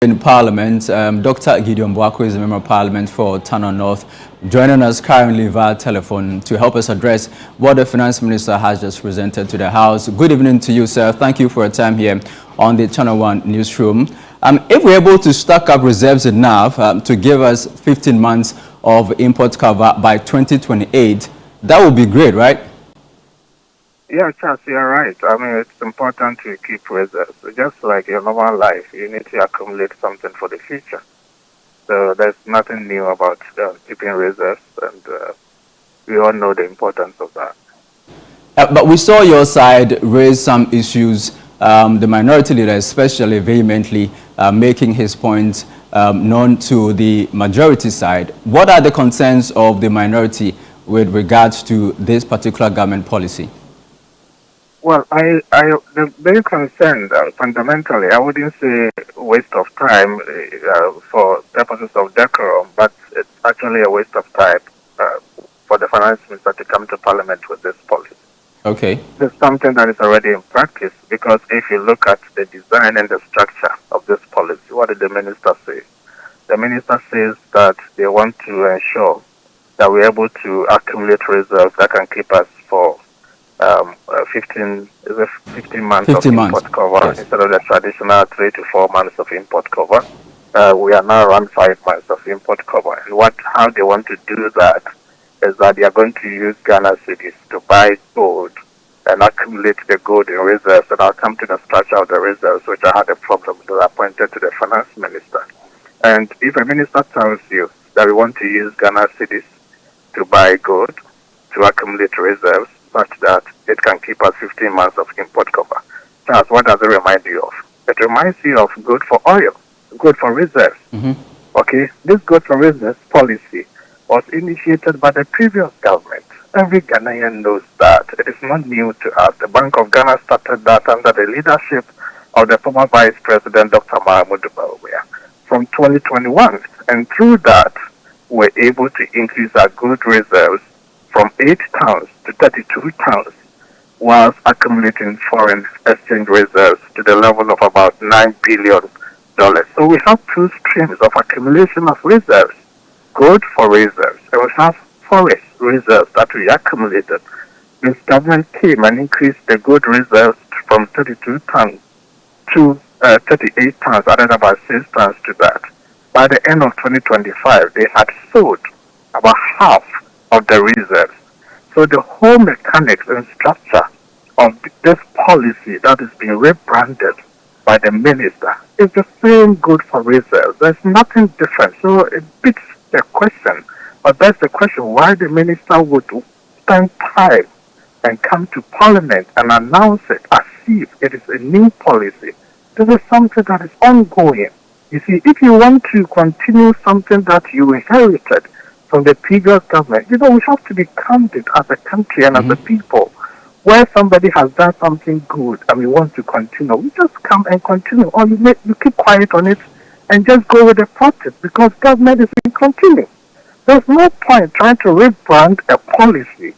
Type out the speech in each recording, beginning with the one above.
In Parliament, Dr. Gideon Boako is a member of Parliament for Tano North, joining us currently via telephone to help us address what the Finance Minister has just presented to the House. Good evening to you, sir. Thank you for your time here on the ChannelOne newsroom. If we're able to stack up reserves enough to give us 15 months of import cover by 2028, that would be great, right? Yeah, Charles, you're right. I mean, it's important to keep reserves. Just like your normal life, you need to accumulate something for the future. So there's nothing new about keeping reserves, and we all know the importance of that. But we saw your side raise some issues, the minority leader especially vehemently making his point known to the majority side. What are the concerns of the minority with regards to this particular government policy? Well, they're very concerned. Fundamentally, I wouldn't say waste of time for purposes of decorum, but it's actually a waste of time for the finance minister to come to Parliament with this policy. Okay. There's something that is already in practice, because if you look at the design and the structure of this policy, what did the minister say? The minister says that they want to ensure that we're able to accumulate reserves that can keep us for 15 months of import cover, yes, instead of the traditional 3 to 4 months of import cover. We are now around 5 months of import cover. And how they want to do that is that they are going to use Ghana cedis to buy gold and accumulate the gold in reserves. And I'll come to the structure of the reserves, which I had a problem that I pointed to the finance minister. And if a minister tells you that we want to use Ghana cedis to buy gold, to accumulate reserves, such that it can keep us 15 months of import cover. Charles, what does it remind you of? It reminds you of good for oil, good for reserves. Okay, this good for reserves policy was initiated by the previous government. Every Ghanaian knows that. It is not new to us. The Bank of Ghana started that under the leadership of the former Vice President, Dr. Mahmoud Bawumia, from 2021. And through that, we're able to increase our good reserves from 8 tons to 32 tons, whilst accumulating foreign exchange reserves to the level of about $9 billion. So we have two streams of accumulation of reserves, gold for reserves, and we have forest reserves that we accumulated. This government came and increased the gold reserves from 32 tons to 38 tons, added about 6 tons to that. By the end of 2025, they had sold about half of the reserves. So the whole mechanics and structure of this policy that is being rebranded by the minister is the same good for reserves. There's nothing different. So it beats the question, but that's the question why the minister would spend time and come to Parliament and announce it as if it is a new policy. This is something that is ongoing. You see, if you want to continue something that you inherited from the previous government, we have to be candid as a country and as a people. Where somebody has done something good and we want to continue, we just come and continue. Or you keep quiet on it and just go with the practice, because government is in continue. There's no point trying to rebrand a policy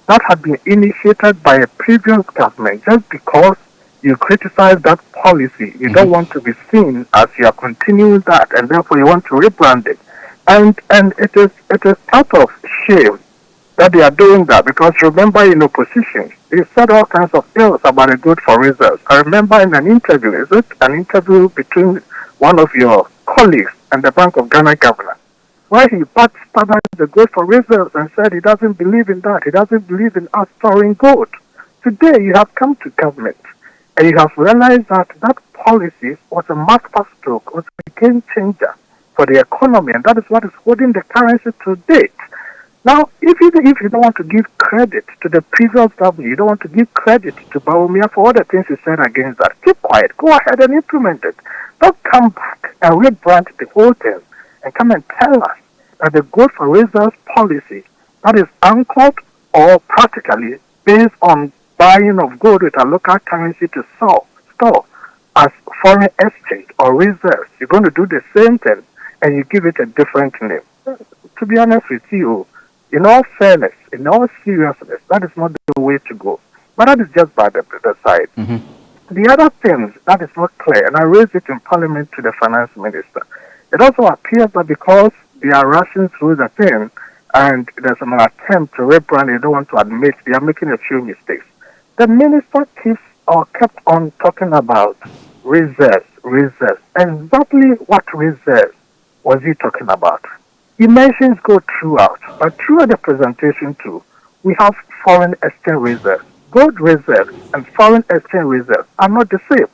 that had been initiated by a previous government just because you criticize that policy. You don't want to be seen as you are continuing that, and therefore you want to rebrand it. And it is part of shame that they are doing that, because remember, in opposition, they said all kinds of ills about a good for reserves. I remember in an interview, between one of your colleagues and the Bank of Ghana governor, where he backstabbed the good for reserves and said he doesn't believe in that. He doesn't believe in us storing gold. Today, you have come to government and you have realized that that policy was a masterstroke, was a game changer for the economy, and that is what is holding the currency to date. Now, if you don't want to give credit to the previous government, you don't want to give credit to Bawumia for all the things he said against that, keep quiet, go ahead and implement it. Don't come back and rebrand the whole thing and come and tell us that the good for reserves policy that is anchored or practically based on buying of gold with a local currency to store as foreign exchange or reserves, you're going to do the same thing and you give it a different name. To be honest with you, in all fairness, in all seriousness, that is not the way to go. But that is just by the side. The other thing that is not clear, and I raised it in Parliament to the Finance Minister, it also appears that because they are rushing through the thing and there's an attempt to rebrand, they don't want to admit they are making a few mistakes. The minister kept on talking about reserves. Exactly what reserves was he talking about? He mentions gold throughout, but throughout the presentation too, we have foreign exchange reserves. Gold reserves and foreign exchange reserves are not the same.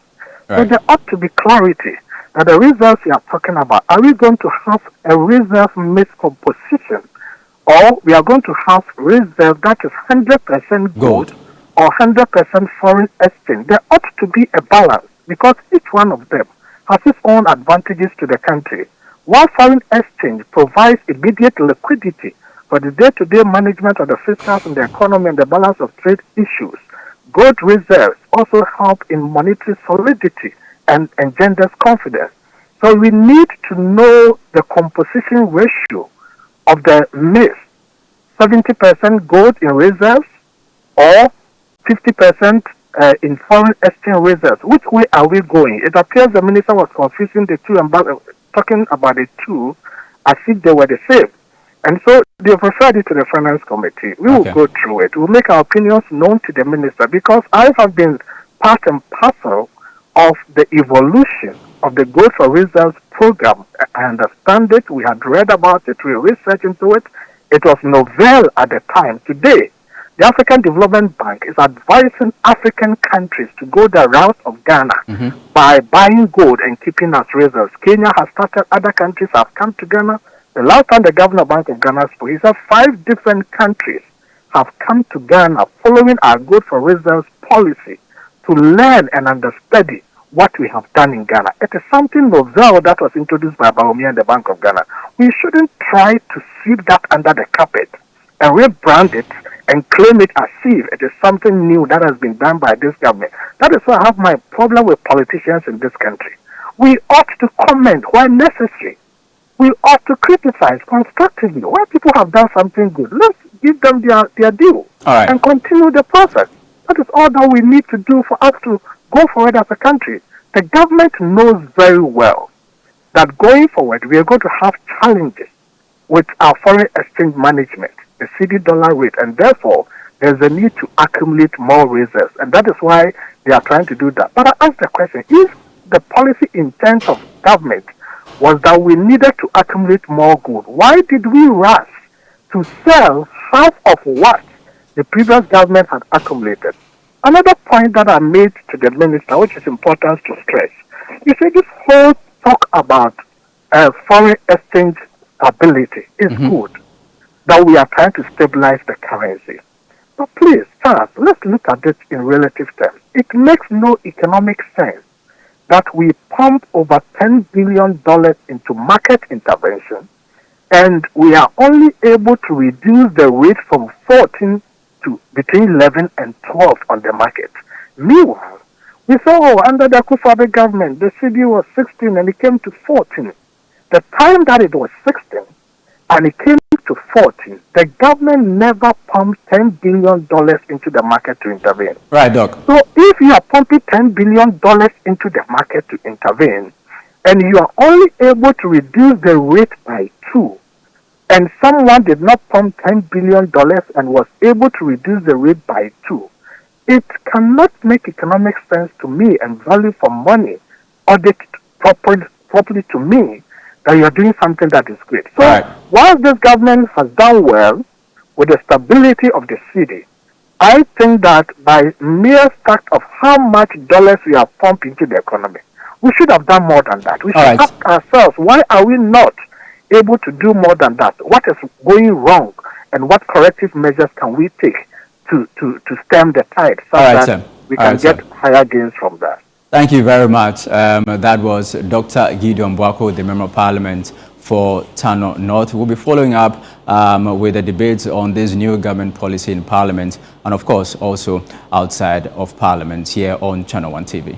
Right. So there ought to be clarity that the reserves we are talking about, are we going to have a reserve miscomposition, or we are going to have reserve that is 100% gold or 100% foreign exchange? There ought to be a balance because each one of them has its own advantages to the country. While foreign exchange provides immediate liquidity for the day-to-day management of the fiscal and the economy and the balance of trade issues, gold reserves also help in monetary solidity and engenders confidence. So we need to know the composition ratio of the mix, 70% gold in reserves or 50% in foreign exchange reserves. Which way are we going? It appears the minister was confusing the two and talking about the two as if they were the same. And so they referred it to the Finance Committee. We will go through it. We'll make our opinions known to the minister because I have been part and parcel of the evolution of the Gold for Reserves program. I understand it. We had read about it. We researched into it. It was novel at the time. Today, the African Development Bank is advising African countries to go the route of Ghana by buying gold and keeping as reserves. Kenya has started. Other countries have come to Ghana. The last time the Governor Bank of Ghana spoke, he said 5 different countries have come to Ghana following our Gold for Reserves policy to learn and understudy what we have done in Ghana. It is something novel that was introduced by Baumia and the Bank of Ghana. We shouldn't try to sweep that under the carpet and rebrand it and claim it as if it is something new that has been done by this government. That is why I have my problem with politicians in this country. We ought to comment where necessary. We ought to criticize constructively where people have done something good. Let's give them their due and continue the process. That is all that we need to do for us to go forward as a country. The government knows very well that going forward we are going to have challenges with our foreign exchange management, the CD dollar rate, and therefore there's a need to accumulate more reserves. And that is why they are trying to do that. But I ask the question, if the policy intent of government was that we needed to accumulate more gold, why did we rush to sell half of what the previous government had accumulated? Another point that I made to the minister, which is important to stress, you see, this whole talk about foreign exchange stability is good, that we are trying to stabilize the currency. But please, first, let's look at it in relative terms. It makes no economic sense that we pump over $10 billion into market intervention, and we are only able to reduce the rate from 14 to between 11 and 12 on the market. Meanwhile, we saw under the Akufo-Addo government, the CD was 16 and it came to 14. The time that it was 16 and it came to 14, the government never pumped $10 billion into the market to intervene. Right, Doc. So if you are pumping $10 billion into the market to intervene, and you are only able to reduce the rate by 2, and someone did not pump $10 billion and was able to reduce the rate by 2, it cannot make economic sense to me and value for money audit properly to me that you are doing something that is great. So while this government has done well with the stability of the city, I think that by mere fact of how much dollars we have pumped into the economy, we should have done more than that. We should ask ourselves, why are we not able to do more than that? What is going wrong, and what corrective measures can we take to stem the tide so that we can get higher gains from that? Thank you very much. That was Dr. Gideon Boako, the Member of Parliament for Tano North. We'll be following up with the debates on this new government policy in Parliament and, of course, also outside of Parliament here on Channel One TV.